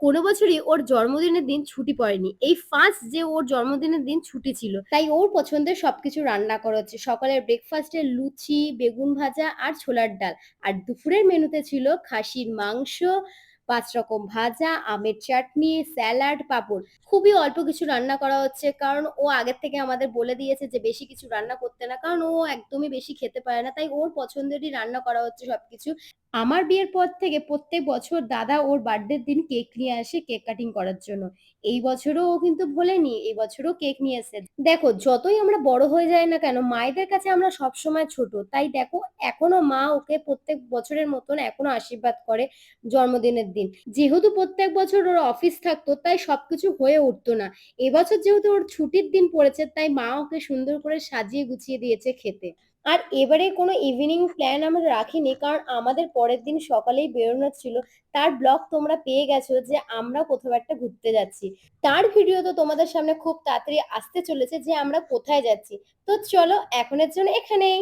কোনো বছরই ওর জন্মদিনের দিন ছুটি পড়েনি। এই ফার্স্ট যে ওর জন্মদিনের দিন ছুটি ছিল। তাই ওর পছন্দের সবকিছু রান্না করা হচ্ছে। সকালের ব্রেকফাস্টে লুচি, বেগুন ভাজা আর ছোলার ডাল। আর দুপুরের মেনুতে ছিল খাসির মাংস, ৫ রকম ভাজা, আমের চাটনি, স্যালাড, পাঁপড়। খুবই অল্প কিছু রান্না করা হচ্ছে। কারণ ও আগের থেকে আমাদের বলে দিয়েছে যে বেশি কিছু রান্না করতে না। কারণ ও একদমই বেশি খেতে পারে না। তাই ওর পছন্দেরই রান্না করা হচ্ছে সবকিছু। আমার বিয়ের পর থেকে প্রত্যেক বছর দাদা ওর বার্থডের দিন কেক নিয়ে আসে কেক কাটিং করার জন্য। এই বছরও ও কিন্তু ভোলেনি, এই বছরও কেক নিয়ে এসেছে। দেখো যতই আমরা বড় হয়ে যাই না কেন মায়েদের কাছে আমরা সবসময় ছোট। তাই দেখো এখনো মা ওকে প্রত্যেক বছরের মতন এখনো আশীর্বাদ করে জন্মদিনের দিন। যেহেতু প্রত্যেক বছর ওর অফিস থাকতো তাই সবকিছু হয়ে উঠতো না। এবছর যেহেতু ওর ছুটির দিন পড়েছে তাই মা ওকে সুন্দর করে সাজিয়ে গুছিয়ে দিয়েছে খেতে। আর এবারে কোনো ইভিনিং প্ল্যান আমরা রাখিনি কারণ আমাদের পরের দিন সকালেই বেরোনোর ছিল। তার ব্লগ তোমরা পেয়ে গেছো যে আমরা কোথাও একটা ঘুরতে যাচ্ছি। তার ভিডিও তো তোমাদের সামনে খুব তাড়াতাড়ি আসতে চলেছে যে আমরা কোথায় যাচ্ছি। তো চলো এখনের জন্য এখানেই।